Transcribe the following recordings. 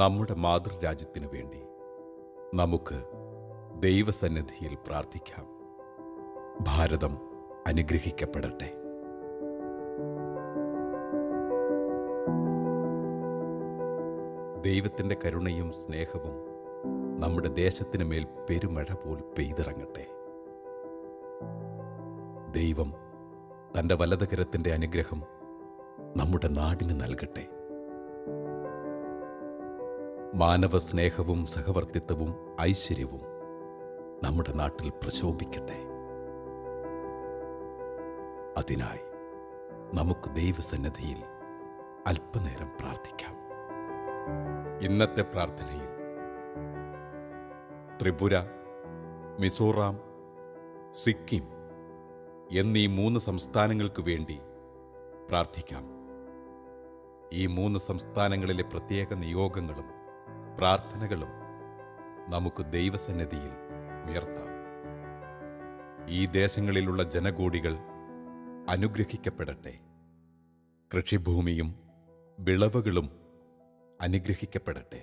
നമ്മുടെ മാതൃരാജ്യത്തിനു വേണ്ടി നമുക്ക് ദൈവസന്നിധിയിൽ പ്രാർത്ഥിക്കാം. ഭാരതം അനുഗ്രഹിക്കപ്പെടട്ടെ. ദൈവത്തിൻ്റെ കരുണയും സ്നേഹവും നമ്മുടെ ദേശത്തിന് മേൽ പെരുമഴ പോൽ പെയ്തിറങ്ങട്ടെ. ദൈവം തൻ്റെ വലതുകരത്തിൻ്റെ അനുഗ്രഹം നമ്മുടെ നാടിന് നൽകട്ടെ. മാനവ സ്നേഹവും സഹവർത്തിത്വവും ഐശ്വര്യവും നമ്മുടെ നാട്ടിൽ പ്രശോഭിക്കട്ടെ. അതിനായി നമുക്ക് ദൈവസന്നിധിയിൽ അല്പനേരം പ്രാർത്ഥിക്കാം. ഇന്നത്തെ പ്രാർത്ഥനയിൽ ത്രിപുര, മിസോറാം, സിക്കിം എന്നീ 3 സംസ്ഥാനങ്ങൾക്ക് വേണ്ടി പ്രാർത്ഥിക്കാം. ഈ 3 സംസ്ഥാനങ്ങളിലെ പ്രത്യേക നിയോഗങ്ങളും പ്രാർത്ഥനകളും നമുക്ക് ദൈവസന്നിധിയിൽ ഉയർത്താം. ഈ ദേശങ്ങളിലുള്ള ജനകോടികൾ അനുഗ്രഹിക്കപ്പെടട്ടെ. കൃഷിഭൂമിയും വിളവുകളും അനുഗ്രഹിക്കപ്പെടട്ടെ.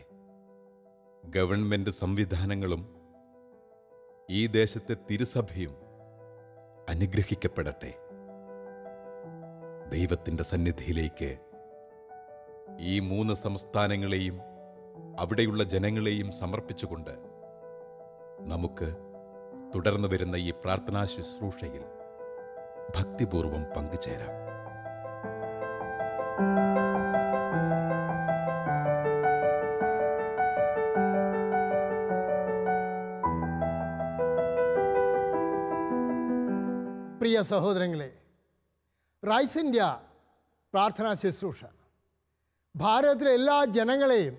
ഗവൺമെന്റ് സംവിധാനങ്ങളും ഈ ദേശത്തെ തിരുസഭയും അനുഗ്രഹിക്കപ്പെടട്ടെ. ദൈവത്തിൻ്റെ സന്നിധിയിലേക്ക് ഈ 3 സംസ്ഥാനങ്ങളെയും അവിടെയുള്ള ജനങ്ങളെയും സമർപ്പിച്ചുകൊണ്ട് നമുക്ക് തുടർന്നു വരുന്ന ഈ പ്രാർത്ഥനാ ശുശ്രൂഷയിൽ ഭക്തിപൂർവം പങ്കുചേരാം. പ്രിയ സഹോദരങ്ങളെ, റൈസ് ഇന്ത്യ പ്രാർത്ഥനാ ശുശ്രൂഷ ഭാരതത്തിലെ എല്ലാ ജനങ്ങളെയും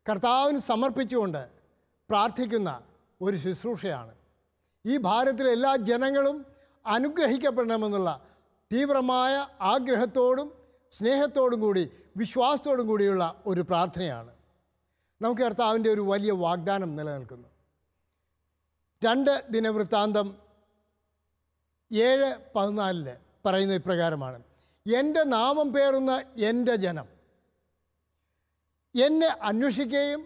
കർത്താവിന് സമർപ്പിച്ചുകൊണ്ട് പ്രാർത്ഥിക്കുന്ന ഒരു ശുശ്രൂഷയാണ്. ഈ ഭാരതത്തിലെ എല്ലാ ജനങ്ങളും അനുഗ്രഹിക്കപ്പെടണമെന്നുള്ള തീവ്രമായ ആഗ്രഹത്തോടും സ്നേഹത്തോടും കൂടി വിശ്വാസത്തോടും കൂടിയുള്ള ഒരു പ്രാർത്ഥനയാണ്. നമുക്ക് കർത്താവിൻ്റെ ഒരു വലിയ വാഗ്ദാനം നിലനിൽക്കുന്നു. 2 ദിനവൃത്താന്തം 7:14 പറയുന്ന ഇപ്രകാരമാണ്: എൻ്റെ നാമം പേറുന്ന എൻ്റെ ജനം എന്നെ അന്വേഷിക്കുകയും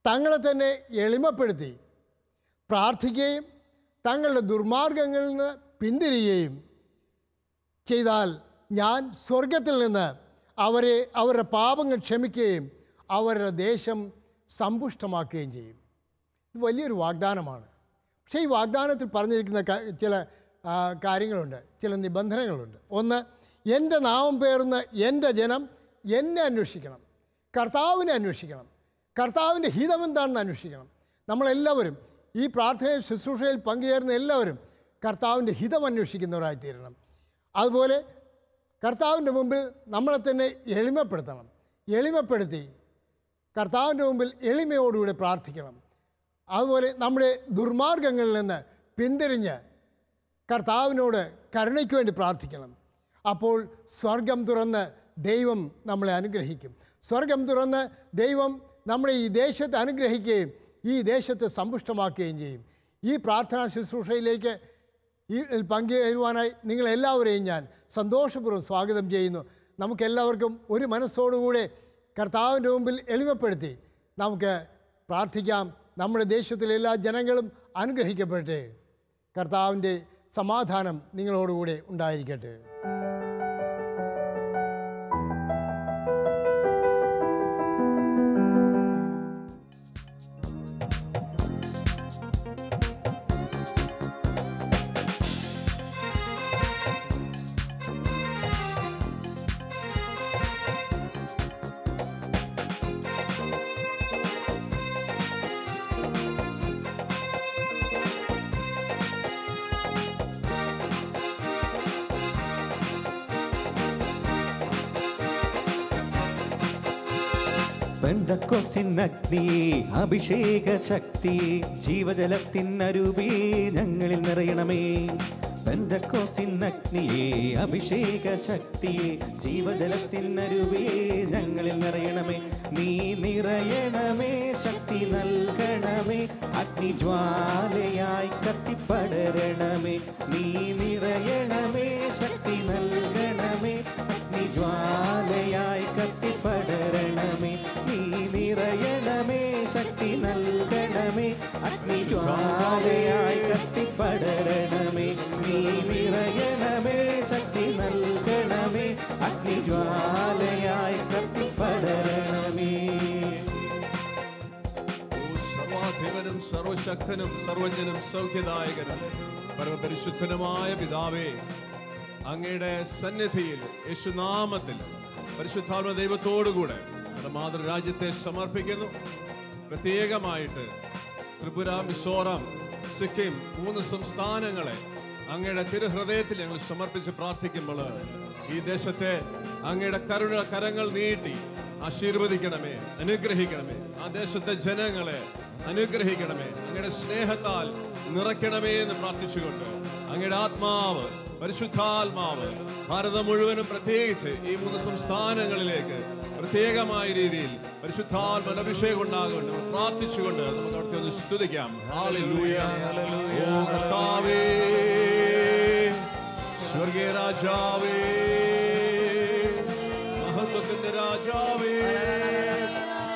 തങ്ങളെ തന്നെ എളിമപ്പെടുത്തി പ്രാർത്ഥിക്കുകയും തങ്ങളുടെ ദുർമാർഗങ്ങളിൽ നിന്ന് പിന്തിരിയുകയും ചെയ്താൽ ഞാൻ സ്വർഗത്തിൽ നിന്ന് അവരുടെ പാപങ്ങൾ ക്ഷമിക്കുകയും അവരുടെ ദേശം സമ്പുഷ്ടമാക്കുകയും ചെയ്യും. ഇത് വലിയൊരു വാഗ്ദാനമാണ്. പക്ഷേ ഈ വാഗ്ദാനത്തിൽ പറഞ്ഞിരിക്കുന്ന ചില കാര്യങ്ങളുണ്ട്, ചില നിബന്ധനകളുണ്ട്. ഒന്ന്, എൻ്റെ നാമം പേറുന്ന എൻ്റെ ജനം എന്നെ അന്വേഷിക്കണം, കർത്താവിനെ അന്വേഷിക്കണം, കർത്താവിൻ്റെ ഹിതമെന്താണെന്ന് അന്വേഷിക്കണം. നമ്മളെല്ലാവരും ഈ പ്രാർത്ഥന ശുശ്രൂഷയിൽ പങ്കുചേരുന്ന എല്ലാവരും കർത്താവിൻ്റെ ഹിതം അന്വേഷിക്കുന്നവരായിത്തീരണം. അതുപോലെ കർത്താവിൻ്റെ മുമ്പിൽ നമ്മളെ തന്നെ എളിമപ്പെടുത്തണം. എളിമപ്പെടുത്തി കർത്താവിൻ്റെ മുമ്പിൽ എളിമയോടുകൂടി പ്രാർത്ഥിക്കണം. അതുപോലെ നമ്മുടെ ദുർമാർഗങ്ങളിൽ നിന്ന് പിന്തിരിഞ്ഞ് കർത്താവിനോട് കരുണയ്ക്ക് വേണ്ടി പ്രാർത്ഥിക്കണം. അപ്പോൾ സ്വർഗം തുറന്ന് ദൈവം നമ്മളെ അനുഗ്രഹിക്കും. സ്വർഗം തുറന്ന് ദൈവം നമ്മുടെ ഈ ദേശത്തെ അനുഗ്രഹിക്കുകയും ഈ ദേശത്തെ സമ്പുഷ്ടമാക്കുകയും ചെയ്യും. ഈ പ്രാർത്ഥനാ ശുശ്രൂഷയിലേക്ക് പങ്കുചേരുവാനായി നിങ്ങളെല്ലാവരെയും ഞാൻ സന്തോഷപൂർവ്വം സ്വാഗതം ചെയ്യുന്നു. നമുക്കെല്ലാവർക്കും ഒരു മനസ്സോടുകൂടെ കർത്താവിൻ്റെ മുമ്പിൽ എളിമപ്പെടുത്തി നമുക്ക് പ്രാർത്ഥിക്കാം. നമ്മുടെ ദേശത്തിലെ എല്ലാ ജനങ്ങളും അനുഗ്രഹിക്കപ്പെടട്ടെ. കർത്താവിൻ്റെ സമാധാനം നിങ്ങളോടുകൂടെ ഉണ്ടായിരിക്കട്ടെ. പെന്തക്കോസ്തിനഗ്നി അഭിഷേക ശക്തി ജീവജലത്തിനരുവി ഞങ്ങളിൽ നിറയണമേ. പെന്തക്കോസ്തിനഗ്നിയെ അഭിഷേക ശക്തിയെ ജീവജലത്തിനരുവി ഞങ്ങളിൽ നിറയണമേ. നീ നിറയണമേ, ശക്തി നൽകണമേ, അഗ്നിജ്വാലയായി കത്തിപ്പടരണമേ. നീ നിറയണമേ, ശക്തി നൽകണമേ, അഗ്നിജ്വാലയായി കത്തിപ്പടരണമേ. സർവശക്തനും സർവജ്ഞനും സൗഖ്യദായകനും പരമപരിശുദ്ധനുമായ പിതാവേ, അങ്ങയുടെ സന്നിധിയിൽ യേശുനാമത്തിൽ പരിശുദ്ധാത്മ ദൈവത്തോടുകൂടെ നമ്മുടെ മാതൃരാജ്യത്തെ സമർപ്പിക്കുന്നു. പ്രത്യേകമായിട്ട് ത്രിപുര, മിസോറാം, സിക്കിം 3 സംസ്ഥാനങ്ങളെ അങ്ങയുടെ തിരുഹൃദയത്തിൽ ഞങ്ങൾ സമർപ്പിച്ച് പ്രാർത്ഥിക്കുമ്പോൾ ഈ ദേശത്തെ അങ്ങയുടെ കരങ്ങൾ നീട്ടി ആശീർവദിക്കണമേ, അനുഗ്രഹിക്കണമേ. ആ ദേശത്തെ ജനങ്ങളെ അനുഗ്രഹിക്കണമേ, അങ്ങയുടെ സ്നേഹത്താൽ നിറയ്ക്കണമേ എന്ന് പ്രാർത്ഥിച്ചുകൊണ്ട് അങ്ങയുടെ ആത്മാവ്, പരിശുദ്ധാത്മാവ് ഭാരതം മുഴുവനും പ്രത്യേകിച്ച് ഈ 3 സംസ്ഥാനങ്ങളിലേക്ക് പ്രത്യേകമായ രീതിയിൽ പരിശുദ്ധാത്മാവിന്റെ അഭിഷേകം ഉണ്ടാകുന്നു പ്രാർത്ഥിച്ചുകൊണ്ട് നമുക്ക് അവിടുത്തെ ഒന്ന് സ്തുതിക്കാം. ഹല്ലേലൂയ. ഓ കർത്താവേ, സ്വർഗീയ രാജാവേ, മഹത്വത്തിന്റെ രാജാവേ,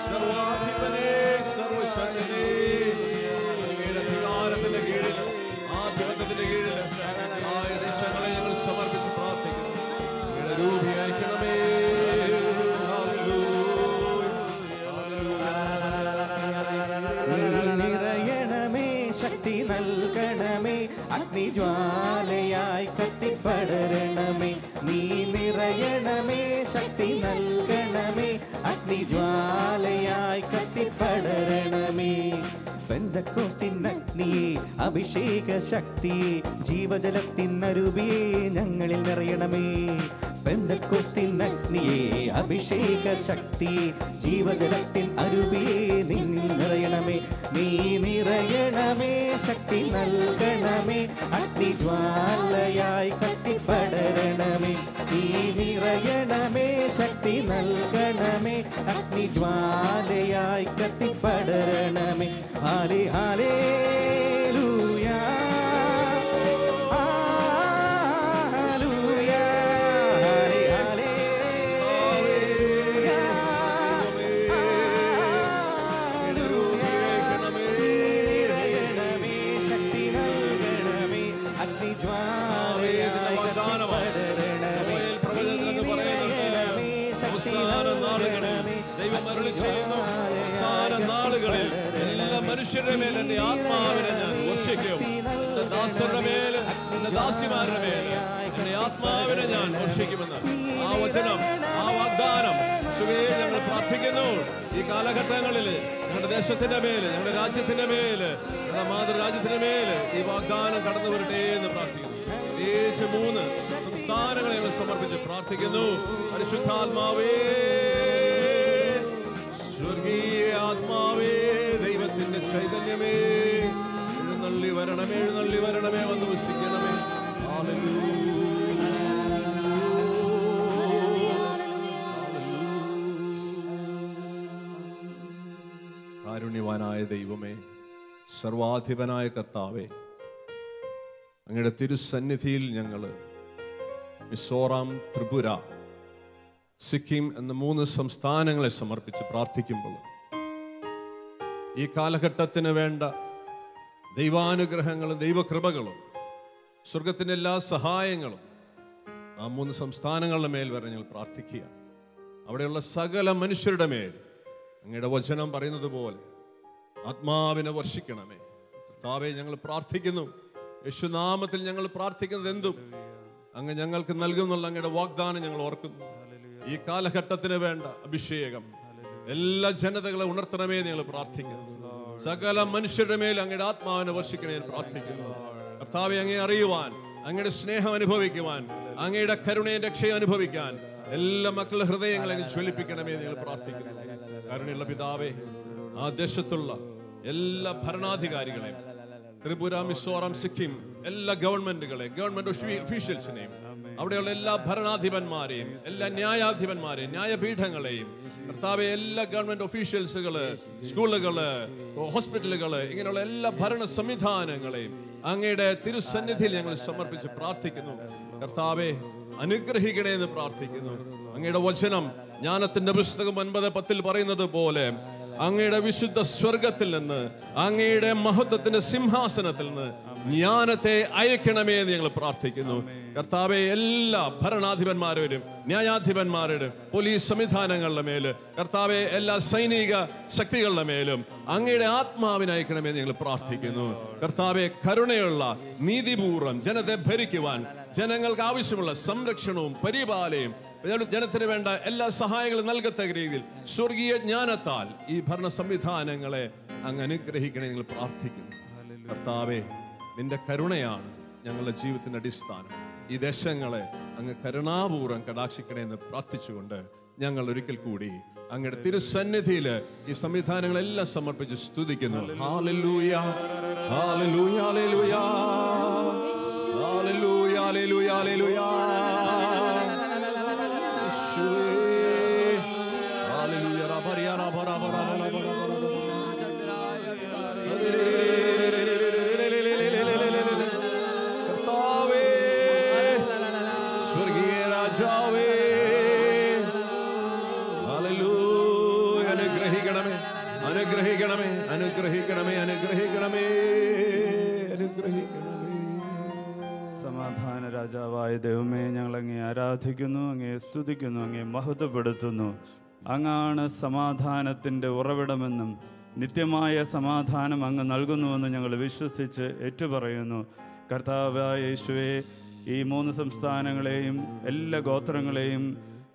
സർവാധിപനേ, സർവശക്തനേ, അങ്ങയുടെ അധികാരത്തിന്റെ കീഴിൽ, ആധിപത്യത്തിന്റെ കീഴിൽ ആയ ദേശങ്ങളെ ഞങ്ങൾ സമർപ്പിച്ച് പ്രാർത്ഥിക്കുന്നു. അങ്ങയുടെ രൂപി അയക്കണമേ. നിറയണമേ, ശക്തി നൽകണമേ, അഗ്നിജ്വാലയായി കത്തിപ്പടരണമേ. നീ നിറയണമേ, ശക്തി നൽകണമേ, അഗ്നിജ്വാലയായി കത്തിപ്പടരണമേ. പെന്തക്കോസ്തിൻ അഗ്നിയെ, അഭിഷേക ശക്തിയെ, ജീവജലത്തിനരുവിയെ ഞങ്ങളിൽ നിറയണമേ. പെന്തക്കോസ്തിൻ അഗ്നിയെ, അഭിഷേക ശക്തിയെ, ജീവജലത്തിൻ അരുവിയെ നിന്നിൽ നിറയണമേ. നീ നിറയണമേ, ശക്തി നൽകണമേ, അഗ്നിജ്വാലയായി കത്തിപ്പടരണമേ. നീ നിറയണമേ, ശക്തി നൽകണമേ, അഗ്നിജ്വാലയായി കത്തിപ്പടരണമേ. ഹാലേ ഹല്ലേലൂയ, ഹല്ലേലൂയ, ഹാലേ ഹല്ലേലൂയ, ഹല്ലേലൂയ. നിറയണമേ, ശക്തി നൽകണമേ, അഗ്നിജ്വാലയായി കത്തിപ്പടരണമേ. നിറയണമേ, ശക്തി നൽകണമേ, ദൈവം അരുളി ചെയ്യുന്നു, അവസാന നാളുകളിൽ എല്ലാ മനുഷ്യരുടെ മേൽ എന്റെ ആത്മാവിനെ ഞാൻ വർഷിക്കും. എന്റെ ദാസരുടെ മേൽ, എന്റെ ദാസിമാരുടെ മേൽ എന്റെ ആത്മാവിനെ ഞാൻ വർഷിക്കുമെന്ന് ആ വചനം, ആ വാഗ്ദാനം ഞങ്ങൾ പ്രാർത്ഥിക്കുന്നു. ഈ കാലഘട്ടങ്ങളിൽ ഞങ്ങളുടെ ദേശത്തിന്റെ മേല്, ഞങ്ങളുടെ രാജ്യത്തിന്റെ മേല്, ഞങ്ങളുടെ മാതൃരാജ്യത്തിന്റെ മേല് ഈ വാഗ്ദാനം കടന്നു വരട്ടെ എന്ന് പ്രാർത്ഥിക്കുന്നു. 3 സംസ്ഥാനങ്ങളെ ഞങ്ങൾ സമർപ്പിച്ച് പ്രാർത്ഥിക്കുന്നു. പരിശുദ്ധാത്മാവേ, സ്വർഗീയ ആത്മാവേ, ദൈവത്തിന്റെ ചൈതന്യമേ, എഴുന്നള്ളി വരണമേ, എഴുന്നള്ളി വരണമേ, വന്ന് വസിക്കണമേ. കാരുണ്യവാനായ ദൈവമേ, സർവാധിപനായ കർത്താവേ, അങ്ങയുടെ തിരുസന്നിധിയിൽ ഞങ്ങൾ മിസോറാം, ത്രിപുര, സിക്കിം എന്ന 3 സംസ്ഥാനങ്ങളെ സമർപ്പിച്ച് പ്രാർത്ഥിക്കുമ്പോൾ ഈ കാലഘട്ടത്തിന് വേണ്ട ദൈവാനുഗ്രഹങ്ങളും ദൈവകൃപകളും സ്വർഗത്തിൻ്റെ എല്ലാ സഹായങ്ങളും ആ 3 സംസ്ഥാനങ്ങളുടെ മേൽ വരെ ഞങ്ങൾ പ്രാർത്ഥിക്കുക. അവിടെയുള്ള സകല മനുഷ്യരുടെ മേൽ അങ്ങയുടെ വചനം പറയുന്നത് പോലെ ആത്മാവിനെ വർഷിക്കണമേ. കർത്താവേ, ഞങ്ങൾ പ്രാർത്ഥിക്കുന്നു, യേശുനാമത്തിൽ ഞങ്ങൾ പ്രാർത്ഥിക്കുന്നത് എന്തും അങ്ങ് ഞങ്ങൾക്ക് നൽകുന്നുള്ള അങ്ങയുടെ വാഗ്ദാനം ഞങ്ങൾ ഓർക്കുന്നു. ഈ കാലഘട്ടത്തിന് വേണ്ട അഭിഷേകം എല്ലാ ജനതകളെ ഉണർത്തണമേ ഞങ്ങൾ പ്രാർത്ഥിക്കുന്നു. സകല മനുഷ്യരുടെ മേൽ അങ്ങയുടെ ആത്മാവിനെ വർഷിക്കണേ പ്രാർത്ഥിക്കുന്നു. കർത്താവെ, അങ്ങയെ അറിയുവാൻ, അങ്ങയുടെ സ്നേഹം അനുഭവിക്കുവാൻ, അങ്ങയുടെ കരുണയും രക്ഷയും അനുഭവിക്കാൻ എല്ലാ മക്കളുടെ ഹൃദയങ്ങളെ അങ്ങ് ജ്വലിപ്പിക്കണമേ ഞങ്ങൾ പ്രാർത്ഥിക്കുന്നു. കരുണയുള്ള പിതാവേ, ആ ദേശത്തുള്ള എല്ലാ ഭരണാധികാരികളെയും, ത്രിപുര, മിസോറാം, സിക്കിം എല്ലാ ഗവൺമെന്റ് ഒഫീഷ്യൽസിനെയും, അവിടെയുള്ള എല്ലാ ഭരണാധിപന്മാരെയും, എല്ലാ ന്യായാധിപന്മാരെയും, ന്യായപീഠങ്ങളെയും, കർത്താവെ, എല്ലാ ഗവൺമെന്റ് ഒഫീഷ്യൽസുകള്, സ്കൂളുകള്, ഹോസ്പിറ്റലുകള്, ഇങ്ങനെയുള്ള എല്ലാ ഭരണ സംവിധാനങ്ങളെയും അങ്ങയുടെ തിരുസന്നിധിയിൽ ഞങ്ങൾ സമർപ്പിച്ച് പ്രാർത്ഥിക്കുന്നു. കർത്താവെ, അനുഗ്രഹിക്കണേ എന്ന് പ്രാർത്ഥിക്കുന്നു. അങ്ങയുടെ വചനം ജ്ഞാനത്തിന്റെ പുസ്തകം 9:10 പറയുന്നത് പോലെ അങ്ങയുടെ വിശുദ്ധ സ്വർഗത്തിൽ നിന്ന്, അങ്ങയുടെ മഹത്വത്തിന്റെ സിംഹാസനത്തിൽ നിന്ന് ജ്ഞാനത്തെ അയക്കണമേ എന്ന് ഞങ്ങൾ പ്രാർത്ഥിക്കുന്നു. കർത്താവെ, എല്ലാ ഭരണാധിപന്മാരോടും ന്യായാധിപന്മാരോടും പോലീസ് സംവിധാനങ്ങളുടെ മേല്, കർത്താവെ, എല്ലാ സൈനിക ശക്തികളുടെ മേലും അങ്ങയുടെ ആത്മാവിനെ അയക്കണമേ എന്ന് ഞങ്ങൾ പ്രാർത്ഥിക്കുന്നു. കർത്താവെ, കരുണയുള്ള നീതിപൂർവ്വം ജനത്തെ ഭരിക്കുവാൻ, ജനങ്ങൾക്ക് ആവശ്യമുള്ള സംരക്ഷണവും പരിപാലനയും ജനത്തിന് വേണ്ട എല്ലാ സഹായങ്ങളും നൽകത്തക്ക രീതിയിൽ സ്വർഗീയ ജ്ഞാനത്താൽ ഈ ഭരണ സംവിധാനങ്ങളെ അങ്ങ് അനുഗ്രഹിക്കണേ ഞങ്ങൾ പ്രാർത്ഥിക്കുന്നു. കർത്താവേ, നിന്റെ കരുണയാണ് ഞങ്ങളുടെ ജീവിതത്തിന്റെ അടിസ്ഥാനം. ഈ ദേശങ്ങളെ അങ്ങ് കരുണാപൂർവ്വം കടാക്ഷിക്കണേ എന്ന് പ്രാർത്ഥിച്ചുകൊണ്ട് ഞങ്ങൾ ഒരിക്കൽ കൂടി അങ്ങയുടെ തിരുസന്നിധിയിൽ ഈ സംവിധാനങ്ങളെല്ലാം സമർപ്പിച്ച് സ്തുതിക്കുന്നു. ഹല്ലേലൂയ, ഹല്ലേലൂയ, ഹല്ലേലൂയ, ഹല്ലേലൂയ, ഹല്ലേലൂയ, ഹല്ലേലൂയ. കർത്താവേ, സ്വർഗീയ രാജാവേ, ഹല്ലേലൂയ. അനുഗ്രഹിക്കണമേ, അനുഗ്രഹിക്കണമേ, അനുഗ്രഹിക്കണമേ, അനുഗ്രഹിക്കണമേ, അനുഗ്രഹിക്കണമേ. സമാധാന രാജാവായ ദൈവമേ, ഞങ്ങൾ അങ്ങേ ആരാധിക്കുന്നു, അങ്ങേ സ്തുതിക്കുന്നു, അങ്ങേ മഹത്വപ്പെടുത്തുന്നു. അങ്ങാണ് സമാധാനത്തിൻ്റെ ഉറവിടമെന്നും നിത്യമായ സമാധാനം അങ്ങ് നൽകുന്നുവെന്ന് ഞങ്ങൾ വിശ്വസിച്ച് ഏറ്റുപറയുന്നു. കർത്താവായ യേശുവേ, ഈ 3 സംസ്ഥാനങ്ങളെയും എല്ലാ ഗോത്രങ്ങളെയും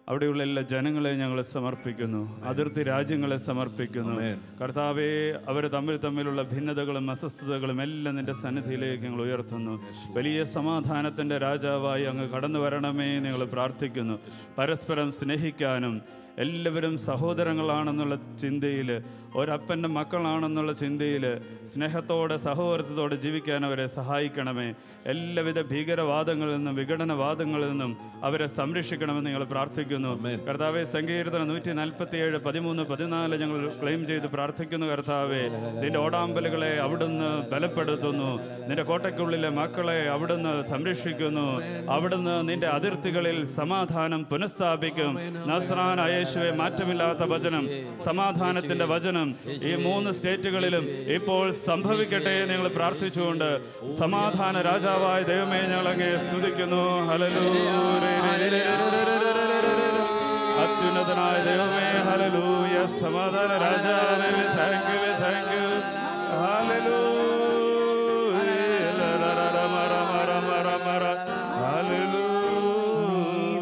അവിടെയുള്ള എല്ലാ ജനങ്ങളെയും ഞങ്ങൾ സമർപ്പിക്കുന്നു. അതിർത്തി രാജ്യങ്ങളെ സമർപ്പിക്കുന്നു. കർത്താവേ, അവർ തമ്മിലുള്ള ഭിന്നതകളും അസ്വസ്ഥതകളും എല്ലാം നിന്റെ സന്നിധിയിലേക്ക് ഞങ്ങൾ ഉയർത്തുന്നു. വലിയ സമാധാനത്തിൻ്റെ രാജാവായി അങ്ങ് കടന്നു വരണമേ ഞങ്ങൾ പ്രാർത്ഥിക്കുന്നു. പരസ്പരം സ്നേഹിക്കാനും എല്ലാവരും സഹോദരങ്ങളാണെന്നുള്ള ചിന്തയിൽ, ഒരപ്പൻ്റെ മക്കളാണെന്നുള്ള ചിന്തയിൽ സ്നേഹത്തോടെ സഹോദരത്തോടെ ജീവിക്കാൻ അവരെ സഹായിക്കണമേ. എല്ലാവിധ ഭീകരവാദങ്ങളിൽ നിന്നും വിഘടനവാദങ്ങളിൽ നിന്നും അവരെ സംരക്ഷിക്കണമെന്ന് ഞങ്ങൾ പ്രാർത്ഥിക്കുന്നു. കർത്താവെ, സങ്കീർത്തനം 147, 13, 14 ഞങ്ങൾ ക്ലെയിം ചെയ്ത് പ്രാർത്ഥിക്കുന്നു. കർത്താവെ, നിന്റെ ഓടാമ്പലുകളെ അവിടുന്ന് ബലപ്പെടുത്തുന്നു. നിന്റെ കോട്ടയ്ക്കുള്ളിലെ മക്കളെ അവിടുന്ന് സംരക്ഷിക്കുന്നു. അവിടുന്ന് നിന്റെ അതിർത്തികളിൽ സമാധാനം പുനഃസ്ഥാപിക്കും. നസ്രാനായ യേശുവേ, മാറ്റമില്ലാത്ത വചനം, സമാധാനത്തിന്റെ വചനം ഈ 3 സ്റ്റേറ്റുകളിലും ഇപ്പോൾ സംഭവിക്കട്ടെ എന്ന് ഞങ്ങൾ പ്രാർത്ഥിച്ചുകൊണ്ട് സമാധാന രാജാവായ ദൈവമേ, ഞങ്ങൾ അങ്ങേ സ്തുതിക്കുന്നു. ഹല്ലേലൂയ, അത്യുന്നതനായ ദൈവമേ, ഹല്ലേലൂയ. സമാധാന രാജാവേ, താങ്ക് യു, താങ്ക് യു. ഹല്ലേലൂയ,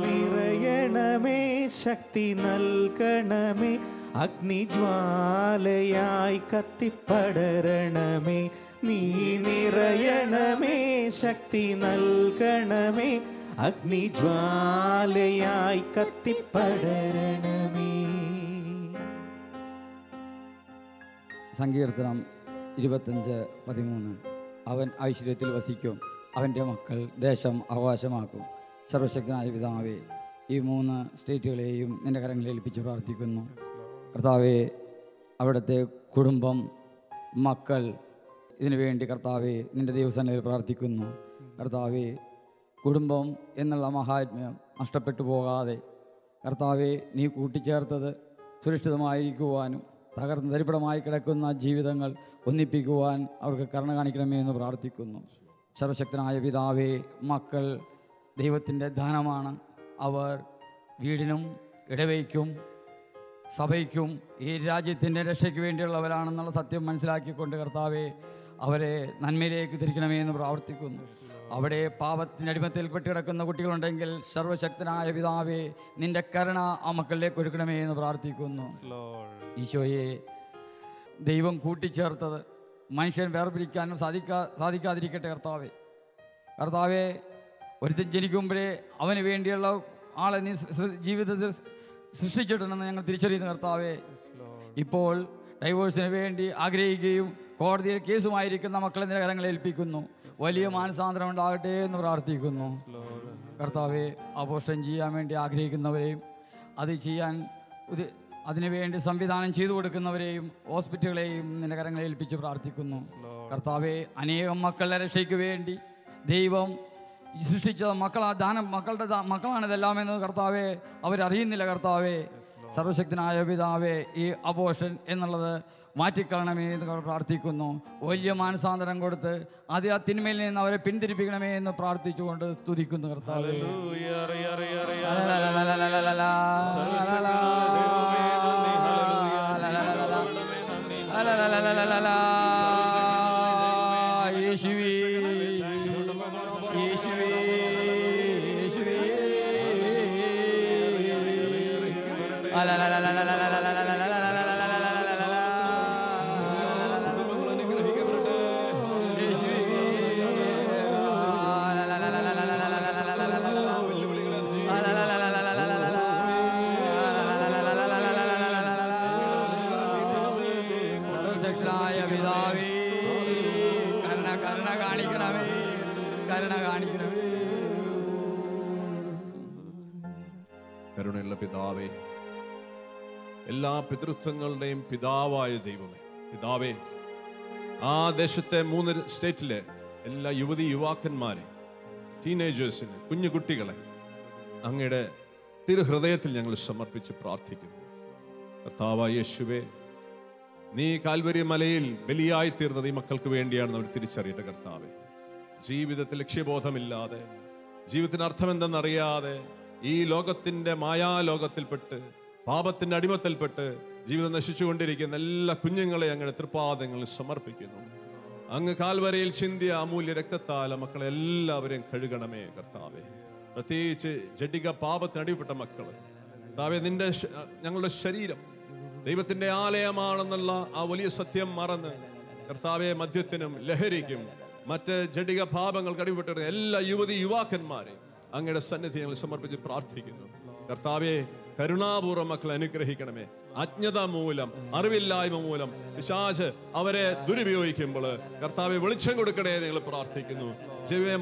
നിറയണമേ, ശക്തി നൽകണമേ, അഗ്നിജ്വാലയായി കത്തിപ്പടരണമേ. നീ നിറയണമേ, ശക്തി നൽകണമേ, അഗ്നിജ്വാലയായി കത്തിപ്പടരണമേ. സങ്കീർത്തനം 25:13. അവൻ ഐശ്വര്യത്തിൽ വസിക്കും, അവൻ്റെ മക്കൾ ദേശം അവകാശമാക്കും. സർവശക്തനായ പിതാവേ, ഈ 3 സ്റ്റേറ്റുകളെയും നിൻ്റെ കരങ്ങളിൽ ഏൽപ്പിച്ച് പ്രാർത്ഥിക്കുന്നു. കർത്താവേ, അവിടുത്തെ കുടുംബം, മക്കൾ, ഇതിനുവേണ്ടി കർത്താവേ നിൻ്റെ ദൈവസന്നിധിയിൽ പ്രാർത്ഥിക്കുന്നു. കർത്താവേ, കുടുംബം എന്നുള്ള മഹാത്മ്യം നഷ്ടപ്പെട്ടു പോകാതെ കർത്താവേ, നീ കൂട്ടിച്ചേർത്തത് സുരക്ഷിതമായിരിക്കുവാനും തകർന്ന് തരിപ്പടമായി കിടക്കുന്ന ജീവിതങ്ങൾ ഒന്നിപ്പിക്കുവാൻ അവർക്ക് കരുണ കാണിക്കണമേ എന്ന് പ്രാർത്ഥിക്കുന്നു. സർവശക്തനായ പിതാവേ, മക്കൾ ദൈവത്തിൻ്റെ ദാനമാണ്. അവർ വീടിനും ഇടവയ്ക്കും സഭയ്ക്കും ഈ രാജ്യത്തിൻ്റെ രക്ഷയ്ക്ക് വേണ്ടിയുള്ളവരാണെന്നുള്ള സത്യം മനസ്സിലാക്കിക്കൊണ്ട് കർത്താവെ, അവരെ നന്മയിലേക്ക് തിരിക്കണമേ എന്ന് പ്രാർത്ഥിക്കുന്നു. അവിടെ പാപത്തിൻ്റെ അടിമത്തിൽപ്പെട്ട് കിടക്കുന്ന കുട്ടികളുണ്ടെങ്കിൽ സർവശക്തനായ പിതാവേ, നിന്റെ കരുണ ആ മക്കളിലേക്ക് ഒരുക്കണമേ എന്ന് പ്രാർത്ഥിക്കുന്നു. ഈശോയെ, ദൈവം കൂട്ടിച്ചേർത്തത് മനുഷ്യൻ വേർപിരിക്കാനും സാധിക്കാതിരിക്കട്ടെ. കർത്താവെ, ഒരുത്തൻ ജനിക്കുമ്പോഴേ അവന് വേണ്ടിയുള്ള ആളെ നീ ജീവിതത്തിൽ സൃഷ്ടിച്ചിട്ടുണ്ടെന്ന് ഞങ്ങൾ തിരിച്ചറിയുന്നു. കർത്താവെ, ഇപ്പോൾ ഡൈവോഴ്സിന് വേണ്ടി ആഗ്രഹിക്കുകയും കോടതിയിൽ കേസുമായിരിക്കുന്ന മക്കളെ നിന്റെ കരങ്ങളിൽ ഏൽപ്പിക്കുന്നു. വലിയ മാനസാന്തരം ഉണ്ടാകട്ടെ എന്ന് പ്രാർത്ഥിക്കുന്നു. കർത്താവെ, അബോർഷൻ ചെയ്യാൻ വേണ്ടി ആഗ്രഹിക്കുന്നവരെയും അതിനുവേണ്ടി സംവിധാനം ചെയ്തു കൊടുക്കുന്നവരെയും ഹോസ്പിറ്റലുകളെയും നിന്റെ കരങ്ങളിൽ ഏൽപ്പിച്ച് പ്രാർത്ഥിക്കുന്നു. കർത്താവെ, അനേകം മക്കളുടെ രക്ഷയ്ക്ക് വേണ്ടി ദൈവം സൃഷ്ടിച്ച മക്കളുടെ മക്കളാണിതെല്ലാം എന്ന് കർത്താവെ അവരറിയുന്നില്ല. കർത്താവെ, സർവശക്തനായ പിതാവേ, ഈ അബോഷൻ എന്നുള്ളത് മാറ്റിക്കളണമേ എന്ന് പ്രാർത്ഥിക്കുന്നു. വലിയ മാനസാന്തരം കൊടുത്ത് അത് ആ തിന്മയിൽ നിന്ന് അവരെ പിന്തിരിപ്പിക്കണമേ എന്ന് പ്രാർത്ഥിച്ചുകൊണ്ട് സ്തുതിക്കുന്നു കർത്താവേ. യേശുവേ യേശുവേ യേശുവേ പിതാവേ, കരുണ കാണിക്കണമേ, കരുണ കാണിക്കണമേ. കരുണയുള്ള പിതാവേ, എല്ലാ പിതൃത്വങ്ങളുടെയും പിതാവായ ദൈവമേ, പിതാവേ, ആ ദേശത്തെ 3 സ്റ്റേറ്റിലെ എല്ലാ യുവാക്കന്മാരെ, ടീനേജേഴ്സിനെ, കുഞ്ഞു കുട്ടികളെ അങ്ങയുടെ തിരുഹൃദയത്തിൽ ഞങ്ങൾ സമർപ്പിച്ച് പ്രാർത്ഥിക്കുന്നു. കർത്താവായ യേശുവേ, നീ കാൽവരി മലയിൽ ബലിയായി തീർന്നത് ഈ മക്കൾക്ക് വേണ്ടിയാണ് നമ്മൾ തിരിച്ചറിയേണ്ട കർത്താവേ. ജീവിതത്തിൽ ലക്ഷ്യബോധമില്ലാതെ, ജീവിതത്തിന് അർത്ഥമെന്തെന്നറിയാതെ ഈ ലോകത്തിന്റെ മായാലോകത്തിൽപ്പെട്ട്, പാപത്തിന്റെ അടിമത്തിൽപ്പെട്ട് ജീവിതം നശിച്ചുകൊണ്ടിരിക്കുന്ന എല്ലാ കുഞ്ഞുങ്ങളെ അങ്ങയുടെ തൃപ്പാദങ്ങളിൽ സമർപ്പിക്കുന്നു. അങ്ങ് കാൽവരയിൽ ചിന്തിയ അമൂല്യ രക്തത്താൽ മക്കളെ എല്ലാവരെയും കഴുകണമേ കർത്താവേ. പ്രത്യേകിച്ച് ജഡിക പാപത്തിന് അടിപ്പെട്ട മക്കള് കർത്താവേ, ഞങ്ങളുടെ ശരീരം ദൈവത്തിന്റെ ആലയമാണെന്നുള്ള ആ വലിയ സത്യം മറന്ന് കർത്താവെ മദ്യത്തിനും ലഹരിക്കും മറ്റ് ജഡിക പാപങ്ങൾക്ക് അടിപ്പെട്ടിരുന്ന എല്ലാ യുവാക്കന്മാരെയും അങ്ങയുടെ സന്നിധി ഞങ്ങൾ സമർപ്പിച്ച് പ്രാർത്ഥിക്കുന്നു. കർത്താവെ, കരുണാപൂർവ്വം മക്കളെ അനുഗ്രഹിക്കണമേ. അജ്ഞത മൂലം, അറിവില്ലായ്മ മൂലം പിശാച് അവരെ ദുരുപയോഗിക്കുമ്പോൾ കർത്താവെ വെളിച്ചം കൊടുക്കണേ ഞങ്ങൾ പ്രാർത്ഥിക്കുന്നു.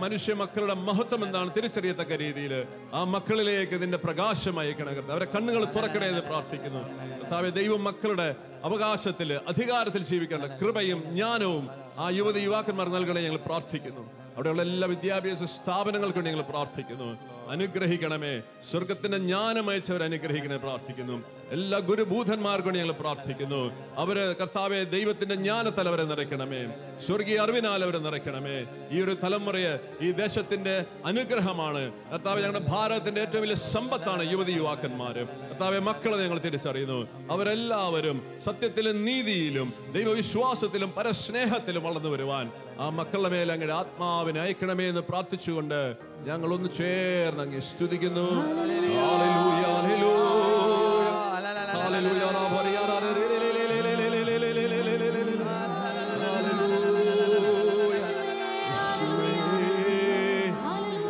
മനുഷ്യ മക്കളുടെ മഹത്വം എന്താണ് തിരിച്ചറിയത്തക്ക രീതിയിൽ ആ മക്കളിലേക്ക് നിന്റെ പ്രകാശം അയക്കണേ കർത്താവ്. അവരെ കണ്ണുകൾ തുറക്കണേ എന്ന് പ്രാർത്ഥിക്കുന്നു കർത്താവെ. ദൈവം മക്കളുടെ അവകാശത്തിൽ, അധികാരത്തിൽ ജീവിക്കേണ്ട കൃപയും ജ്ഞാനവും ആ യുവാക്കന്മാർ നൽകണേ ഞങ്ങൾ പ്രാർത്ഥിക്കുന്നു. അവിടെയുള്ള എല്ലാ വിദ്യാഭ്യാസ സ്ഥാപനങ്ങൾക്കും ഞങ്ങൾ പ്രാർത്ഥിക്കുന്നു. അനുഗ്രഹിക്കണമേ. സ്വർഗത്തിന്റെ ജ്ഞാനം അയച്ചവരെ അനുഗ്രഹിക്കണേ പ്രാർത്ഥിക്കുന്നു. എല്ലാ ഗുരുഭൂതന്മാർക്കും ഞങ്ങൾ പ്രാർത്ഥിക്കുന്നു. അവര് കർത്താവെ ദൈവത്തിന്റെ ജ്ഞാനത്താൽ അവരെ നിറയ്ക്കണമേ. സ്വർഗീയ അറിവിനാൽ അവരെ നിറയ്ക്കണമേ. ഈ ഒരു തലമുറയെ ഈ ദേശത്തിന്റെ അനുഗ്രഹമാണ് കർത്താവെ. ഞങ്ങളുടെ ഭാരതത്തിന്റെ ഏറ്റവും വലിയ സമ്പത്താണ് യുവാക്കന്മാര്. കർത്താവെ, മക്കളെ ഞങ്ങൾ തിരിച്ചറിയുന്നു. അവരെല്ലാവരും സത്യത്തിലും നീതിയിലും ദൈവവിശ്വാസത്തിലും പരസ്നേഹത്തിലും വളർന്നു വരുവാൻ ആ മക്കളുടെ മേൽ അങ്ങയുടെ ആത്മാവിനെ അയക്കണമേ എന്ന് പ്രാർത്ഥിച്ചുകൊണ്ട് ഞങ്ങൾ ഒന്ന് ചേർന്ന് അങ്ങ് സ്തുതിക്കുന്നു.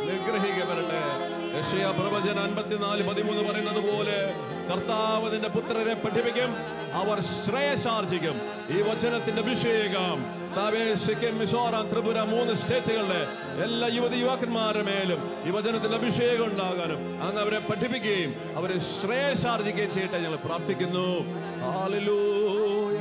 അനുഗ്രഹിക്കപ്പെടട്ടെ. യെശയ്യാ പ്രവചനം 54:13 പറയുന്നത് പോലെ കർത്താവ് നിന്റെ പുത്രരെ പഠിപ്പിക്കും, അവർ ശ്രേയസാർജിക്കും. ഈ വചനത്തിന്റെ അഭിഷേകം സിക്കിം, മിസോറാം, ത്രിപുര 3 സ്റ്റേറ്റുകളിലെ എല്ലാ യുവാക്കന്മാരുടെ മേലും ഈ വചനത്തിന്റെ അഭിഷേകം ഉണ്ടാകാനും അങ്ങ് അവരെ പഠിപ്പിക്കുകയും അവരെ ശ്രേയസാർജിക്കുകയും ചെയ്യട്ടെ ഞങ്ങൾ പ്രാർത്ഥിക്കുന്നു. ഹല്ലേലൂയ.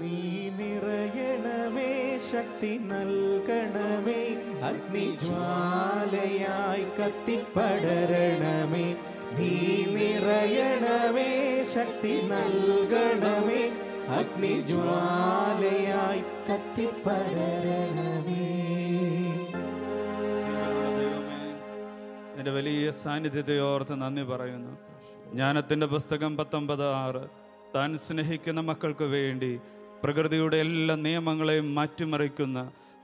നീ നിറയണമേ, ശക്തി നൽകണമേ, അഗ്നിജ്വാലയായി കത്തിപ്പടരണമേ. നീ നിറയണമേ, ശക്തി നൽകണമേ, അഗ്നിജ്വാലയായി കത്തിപ്പടരണമേ. എൻ്റെ വലിയ സാന്നിധ്യത്തെ ഓർത്ത് നന്ദി പറയുന്നു. ജ്ഞാനത്തിൻ്റെ പുസ്തകം 19:6 താൻ സ്നേഹിക്കുന്ന മക്കൾക്ക് വേണ്ടി പ്രകൃതിയുടെ എല്ലാ നിയമങ്ങളെയും മാറ്റിമറിക്കുന്ന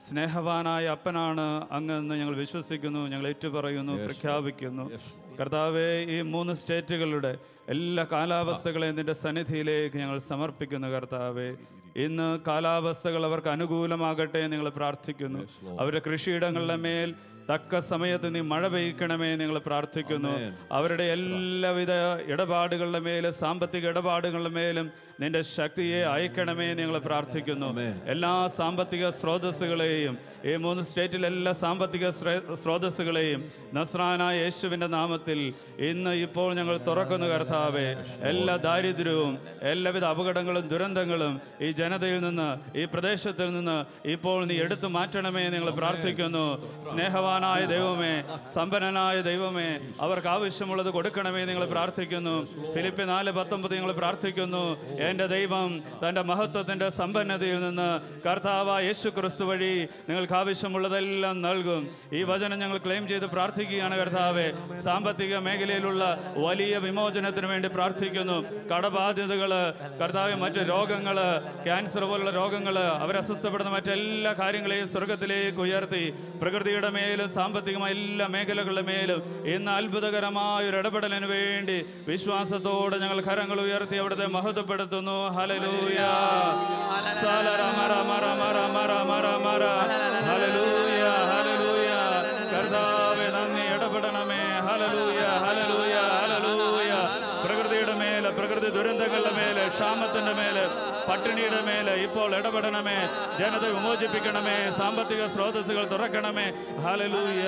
സ്നേഹവാനായ അപ്പനാണ് അങ്ങെന്ന് ഞങ്ങൾ വിശ്വസിക്കുന്നു, ഞങ്ങൾ ഏറ്റുപറയുന്നു, പ്രഖ്യാപിക്കുന്നു. കർത്താവെ, ഈ 3 സ്റ്റേറ്റുകളുടെ എല്ലാ കാലാവസ്ഥകളെയും നിന്റെ സന്നിധിയിലേക്ക് ഞങ്ങൾ സമർപ്പിക്കുന്നു. കർത്താവെ, ഇന്ന് കാലാവസ്ഥകൾ അവർക്ക് അനുകൂലമാകട്ടെ നിങ്ങൾ പ്രാർത്ഥിക്കുന്നു. അവരുടെ കൃഷിയിടങ്ങളുടെ മേൽ തക്ക സമയത്ത് നീ മഴ പെയ്യിക്കണമേ നിങ്ങൾ പ്രാർത്ഥിക്കുന്നു. അവരുടെ എല്ലാവിധ ഇടപാടുകളുടെ മേലും സാമ്പത്തിക ഇടപാടുകളുടെ മേലും നിന്റെ ശക്തിയെ അയക്കണമേ നിങ്ങൾ പ്രാർത്ഥിക്കുന്നു. എല്ലാ സാമ്പത്തിക സ്രോതസ്സുകളെയും ഈ 3 സ്റ്റേറ്റിലെ എല്ലാ സാമ്പത്തിക സ്രോതസ്സുകളെയും നസ്രാനായ യേശുവിൻ്റെ നാമത്തിൽ ഇന്ന് ഇപ്പോൾ ഞങ്ങൾ തുറക്കുന്നു. കർത്താവെ, എല്ലാ ദാരിദ്ര്യവും എല്ലാവിധ അപകടങ്ങളും ദുരന്തങ്ങളും ഈ ജനതയിൽ നിന്ന്, ഈ പ്രദേശത്തിൽ നിന്ന് ഇപ്പോൾ നീ എടുത്തു മാറ്റണമേ നിങ്ങൾ പ്രാർത്ഥിക്കുന്നു. സ്നേഹവാ ബലവാനായ ദൈവമേ, സമ്പന്നനായ ദൈവമേ, അവർക്ക് ആവശ്യമുള്ളത് കൊടുക്കണമേ നിങ്ങൾ പ്രാർത്ഥിക്കുന്നു. ഫിലിപ്പി 4:19 നിങ്ങൾ പ്രാർത്ഥിക്കുന്നു. എൻ്റെ ദൈവം തൻ്റെ മഹത്വത്തിൻ്റെ സമ്പന്നതയിൽ നിന്ന് കർത്താവായ യേശു ക്രിസ്തു വഴി നിങ്ങൾക്ക് ആവശ്യമുള്ളതെല്ലാം നൽകും. ഈ വചനം ഞങ്ങൾ ക്ലെയിം ചെയ്ത് പ്രാർത്ഥിക്കുകയാണ് കർത്താവെ. സാമ്പത്തിക മേഖലയിലുള്ള വലിയ വിമോചനത്തിന് വേണ്ടി പ്രാർത്ഥിക്കുന്നു. കടബാധ്യതകൾ കർത്താവെ, മറ്റ് രോഗങ്ങൾ, ക്യാൻസർ പോലുള്ള രോഗങ്ങൾ, അവരസ്വസ്ഥപ്പെടുന്ന മറ്റെല്ലാ കാര്യങ്ങളെയും സ്വർഗത്തിലേക്ക് ഉയർത്തി പ്രകൃതിയുടെ മേലും സാമ്പത്തികമായ എല്ലാ മേഖലകളുടെ മേലും ഇന്ന് അത്ഭുതകരമായ ഒരു ഇടപെടലിന് വേണ്ടി വിശ്വാസത്തോടെ ഞങ്ങൾ കരങ്ങൾ ഉയർത്തി അവിടുത്തെ മഹത്വപ്പെടുത്തുന്നു. ഹല്ലേലൂയ, ഹല്ലേലൂയ, ഹല്ലേലൂയ. കർത്താവേ നന്ദി, ഇടപെടണമേ. ഹല്ലേലൂയ, ഹല്ലേലൂയ, ഹല്ലേലൂയ. പ്രകൃതിയുടെ മേലെ, പ്രകൃതി ദുരന്തങ്ങളുടെ മേലെ, ക്ഷാമത്തിന്റെ മേലെ, പട്ടിണിയുടെ മേലെ ഇപ്പോൾ ഇടപെടണമേ. ജനത വിമോചിപ്പിക്കണമേ. സാമ്പത്തിക സ്രോതസ്സുകൾ തുറക്കണമേ. ഹല്ലേലൂയ.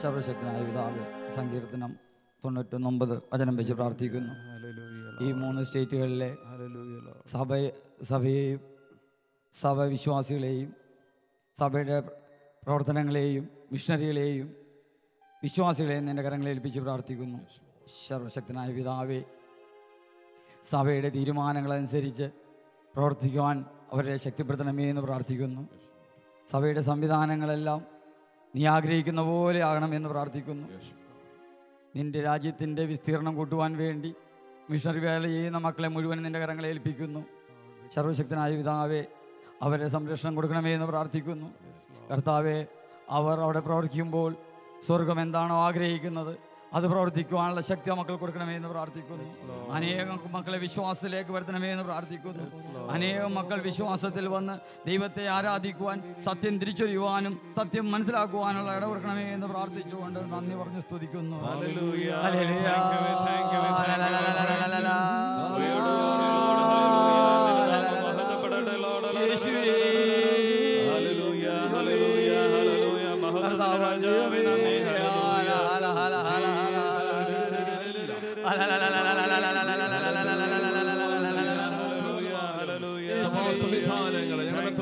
സർവശക്തനായ പിതാവേ, സങ്കീർത്തനം 99 വചനം വെച്ച് പ്രാർത്ഥിക്കുന്നു. ഈ 3 സ്റ്റേറ്റുകളിലെ സഭയെയും സഭവിശ്വാസികളെയും സഭയുടെ പ്രവർത്തനങ്ങളെയും മിഷണറികളെയും വിശ്വാസികളെയും നിന്റെ കരങ്ങളിൽ ഏൽപ്പിച്ച് പ്രാർത്ഥിക്കുന്നു. സർവശക്തനായ പിതാവേ, സഭയുടെ തീരുമാനങ്ങളനുസരിച്ച് പ്രവർത്തിക്കുവാൻ അവരെ ശക്തിപ്പെടുത്തണമേ എന്ന് പ്രാർത്ഥിക്കുന്നു. സഭയുടെ സംവിധാനങ്ങളെല്ലാം നീ ആഗ്രഹിക്കുന്ന പോലെ ആകണമെന്ന് പ്രാർത്ഥിക്കുന്നു. നിന്റെ രാജ്യത്തിൻ്റെ വിസ്തീർണം കൂട്ടുവാൻ വേണ്ടി മിഷണറി വേല ചെയ്യുന്ന മക്കളെ മുഴുവൻ നിന്റെ കരങ്ങളെ ഏൽപ്പിക്കുന്നു. സർവശക്തനായ പിതാവേ, അവരെ സംരക്ഷണം കൊടുക്കണമേ എന്ന് പ്രാർത്ഥിക്കുന്നു. കർത്താവെ, അവർ അവിടെ പ്രവർത്തിക്കുമ്പോൾ സ്വർഗം എന്താണോ ആഗ്രഹിക്കുന്നത് അത് പ്രവർത്തിക്കുവാനുള്ള ശക്തി മക്കൾ കൊടുക്കണമേ എന്ന് പ്രാർത്ഥിക്കുന്നു. അനേകം മക്കളെ വിശ്വാസത്തിലേക്ക് വരുത്തണമേ എന്ന് പ്രാർത്ഥിക്കുന്നു. അനേകം മക്കൾ വിശ്വാസത്തിൽ വന്ന് ദൈവത്തെ ആരാധിക്കുവാൻ, സത്യം തിരിച്ചറിയുവാനും സത്യം മനസ്സിലാക്കുവാനുള്ള ഇട കൊടുക്കണമേ എന്ന് പ്രാർത്ഥിച്ചുകൊണ്ട് നന്ദി പറഞ്ഞ് സ്തുതിക്കുന്നു. സംവിധാനങ്ങളെ, ഞങ്ങളുടെ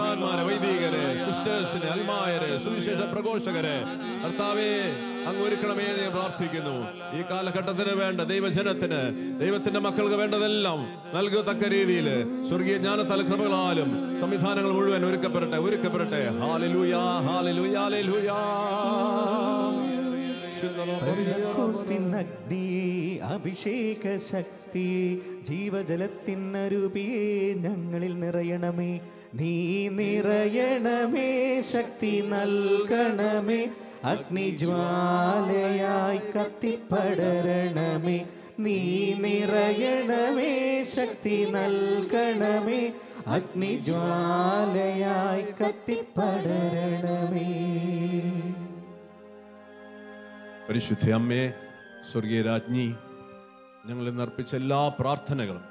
വൈദികരെ, സിസ്റ്റേഴ്സിനെ, അൽമായരെ, സുവിശേഷ പ്രഘോഷകരെ കർത്താവേ അങ്ങ് ഒരുക്കണമേ എന്ന് പ്രാർത്ഥിക്കുന്നു. ഈ കാലഘട്ടത്തിന് വേണ്ട ദൈവജനത്തിന്, ദൈവത്തിന്റെ മക്കൾക്ക് വേണ്ടതെല്ലാം നൽകത്തക്ക രീതിയിൽ സ്വർഗീയ ജ്ഞാനത്താൽ കൃപകളാലും സംവിധാനങ്ങൾ മുഴുവൻ ഒരുക്കപ്പെടട്ടെ, ഒരുക്കപ്പെടട്ടെ. ഹല്ലേലൂയ, ഹല്ലേലൂയ, ഹല്ലേലൂയ. അഗ്നി, അഭിഷേക ശക്തി, ജീവജലത്തിനരൂപിയെ ഞങ്ങളിൽ നിറയണമേ. നീ നിറയണമേ, ശക്തി നൽകണമേ. അഗ്നിജ്വാലയായി കത്തിപ്പടരണമേ. നീ നിറയണമേ, ശക്തി നൽകണമേ. അഗ്നിജ്വാലയായി കത്തിപ്പടരണമേ. പരിശുദ്ധ അമ്മേ, സ്വർഗീയ രാജ്ഞി, ഞങ്ങൾ ഇന്ന് അർപ്പിച്ച എല്ലാ പ്രാർത്ഥനകളും,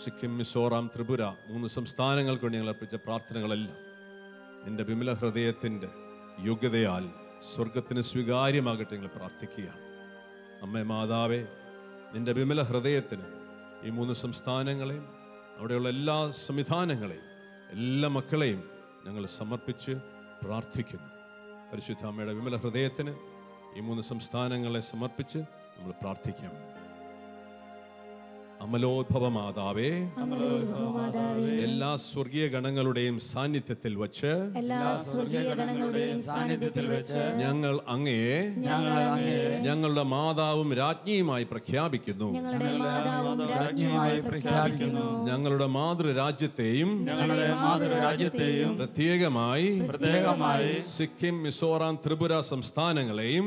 സിക്കിം, മിസോറാം, ത്രിപുര 3 സംസ്ഥാനങ്ങൾക്ക് വേണ്ടി ഞങ്ങൾ അർപ്പിച്ച പ്രാർത്ഥനകളെല്ലാം നിന്റെ വിമല ഹൃദയത്തിൻ്റെ യോഗ്യതയാൽ സ്വർഗത്തിന് സ്വീകാര്യമാകട്ടെ ഞങ്ങൾ പ്രാർത്ഥിക്കുകയാണ്. അമ്മേ മാതാവേ, നിന്റെ വിമല ഹൃദയത്തിന് ഈ 3 സംസ്ഥാനങ്ങളെയും അവിടെയുള്ള എല്ലാ സംവിധാനങ്ങളെയും എല്ലാ മക്കളെയും ഞങ്ങൾ സമർപ്പിച്ച് പ്രാർത്ഥിക്കുന്നു. പരിശുദ്ധ അമ്മയുടെ വിമല ഹൃദയത്തിന് ഈ 3 സംസ്ഥാനങ്ങളെ സമർപ്പിച്ച് നമ്മൾ പ്രാർത്ഥിക്കാം. അമലോദ്ഭവ മാതാവേ, എല്ലാ സ്വർഗീയ ഗണങ്ങളുടെയും സാന്നിധ്യത്തിൽ വച്ച് ഞങ്ങൾ അങ്ങയെ ഞങ്ങളുടെ മാതാവും രാജ്ഞിയുമായി പ്രഖ്യാപിക്കുന്നു. ഞങ്ങളുടെ മാതൃരാജ്യത്തെയും പ്രത്യേകമായി സിക്കിം, മിസോറാം, ത്രിപുര സംസ്ഥാനങ്ങളെയും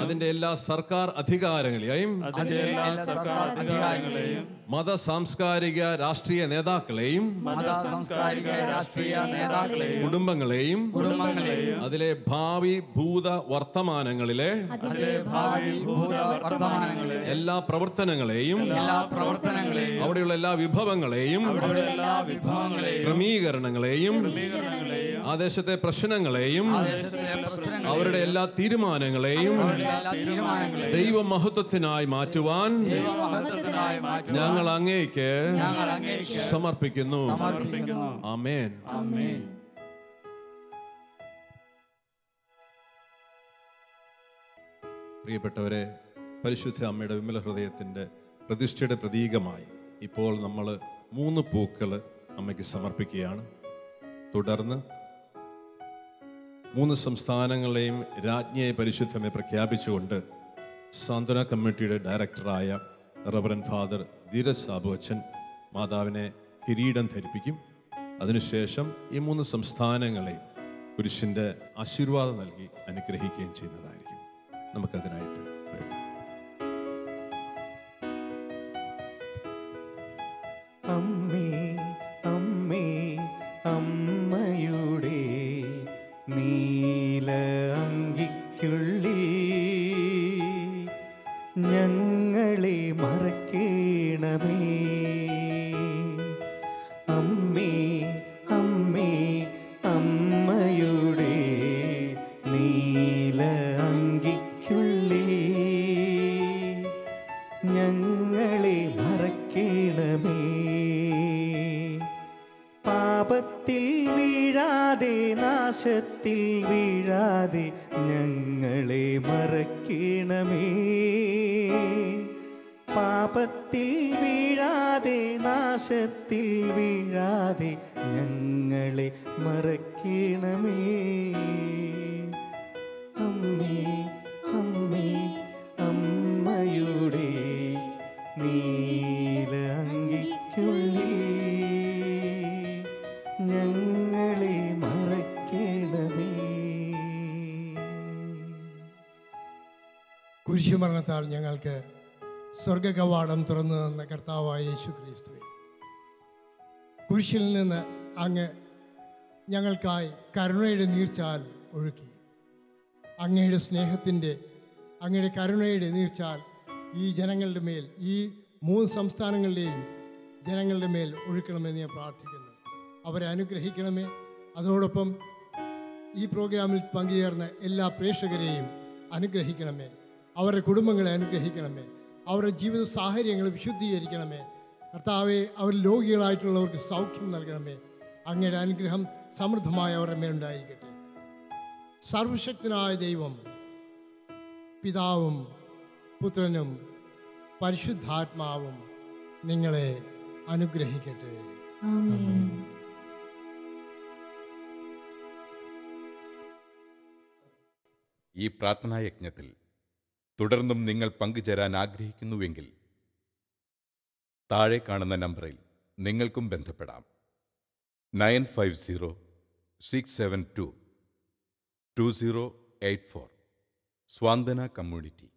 അതിന്റെ എല്ലാ സർക്കാർ അധികാരങ്ങളെയും മത സാംസ്കാരിക രാഷ്ട്രീയ നേതാക്കളെയും കുടുംബങ്ങളെയും അതിലെ ഭാവി ഭൂത വർത്തമാനങ്ങളിലെ എല്ലാ പ്രവർത്തനങ്ങളെയും അവിടെയുള്ള എല്ലാ വിഭവങ്ങളെയും ക്രമീകരണങ്ങളെയും ആ ദേശത്തെ പ്രശ്നങ്ങളെയും അവരുടെ എല്ലാ തീരുമാനങ്ങളെയും ദൈവമഹത്വത്തിനായി മാറ്റുവാൻ ഞങ്ങൾ അങ്ങേക്ക് സമർപ്പിക്കുന്നു. ആമേൻ. പ്രിയപ്പെട്ടവരെ, പരിശുദ്ധ അമ്മയുടെ വിമല ഹൃദയത്തിൻ്റെ പ്രതിഷ്ഠയുടെ പ്രതീകമായി ഇപ്പോൾ നമ്മൾ 3 പൂക്കൾ അമ്മയ്ക്ക് സമർപ്പിക്കുകയാണ്. തുടർന്ന് 3 സംസ്ഥാനങ്ങളെയും രാജ്ഞിയെ പരിശുദ്ധമെ പ്രഖ്യാപിച്ചുകൊണ്ട് സാന്ത്വന കമ്മിറ്റിയുടെ ഡയറക്ടറായ റവറൻ ഫാദർ ധീരജ് സാബു അച്ഛൻ മാതാവിനെ കിരീടം ധരിപ്പിക്കും. അതിനുശേഷം ഈ 3 സംസ്ഥാനങ്ങളെയും കുരിശിൻ്റെ ആശീർവാദം നൽകി അനുഗ്രഹിക്കുകയും ചെയ്യുന്നതായിരിക്കും. നമുക്കതിനായിട്ട് ഒരുങ്ങാം. അമ്മേ അമ്മേ അമ്മയുടെ നീല അങ്കിക്കുള്ളിൽ ഞങ്ങളെ മറക്കേണമേ. അമ്മേ അമ്മേ അമ്മയുടെ നീല അങ്കിക്കുള്ളിൽ ഞങ്ങളെ മറക്കേണമേ. പാപത്തിൽ വീഴാതെ നാശത്തിൽ വീഴാതെ ഞങ്ങളെ മറക്കേണമേ. പാപത്തിൽ വീഴാതെ നാശത്തിൽ വീഴാതെ ഞങ്ങളെ മറക്കേണമേ. അമ്മേ അമ്മേ അമ്മയുടെ നീല അങ്കിക്കുള്ളിൽ ഞങ്ങളെ മറക്കേണമേ. കുരിശുമരണത്താൽ ഞങ്ങൾക്ക് സ്വർഗകവാടം തുറന്നു തന്ന കർത്താവായ യേശു ക്രിസ്തുവേ, കുരിശിൽ നിന്ന് അങ്ങ് ഞങ്ങൾക്കായി കരുണയുടെ നീർച്ചാൽ ഒഴുക്കി. അങ്ങയുടെ സ്നേഹത്തിൻ്റെ, അങ്ങയുടെ കരുണയുടെ നീർച്ചാൽ ഈ ജനങ്ങളുടെ മേൽ, ഈ 3 സംസ്ഥാനങ്ങളിലെയും ജനങ്ങളുടെ മേൽ ഒഴുക്കണമെന്ന് ഞാൻ പ്രാർത്ഥിക്കുന്നു. അവരെ അനുഗ്രഹിക്കണമേ. അതോടൊപ്പം ഈ പ്രോഗ്രാമിൽ പങ്കുചേർന്ന എല്ലാ പ്രേക്ഷകരെയും അനുഗ്രഹിക്കണമേ. അവരുടെ കുടുംബങ്ങളെ അനുഗ്രഹിക്കണമേ. അവരുടെ ജീവിത സാഹചര്യങ്ങൾ വിശുദ്ധീകരിക്കണമേ. കർത്താവെ, അവർ രോഗികളായിട്ടുള്ളവർക്ക് സൗഖ്യം നൽകണമേ. അങ്ങയുടെ അനുഗ്രഹം സമൃദ്ധമായി അവരുടെ മേലുണ്ടായിരിക്കട്ടെ. സർവശക്തനായ ദൈവം, പിതാവും പുത്രനും പരിശുദ്ധാത്മാവും നിങ്ങളെ അനുഗ്രഹിക്കട്ടെ. ഈ പ്രാർത്ഥനായജ്ഞത്തിൽ തുടർന്നും നിങ്ങൾ പങ്കുചേരാൻ ആഗ്രഹിക്കുന്നുവെങ്കിൽ താഴെ കാണുന്ന നമ്പറിൽ നിങ്ങൾക്കും ബന്ധപ്പെടാം. 9506722084 സ്വാന്തന കമ്മ്യൂണിറ്റി.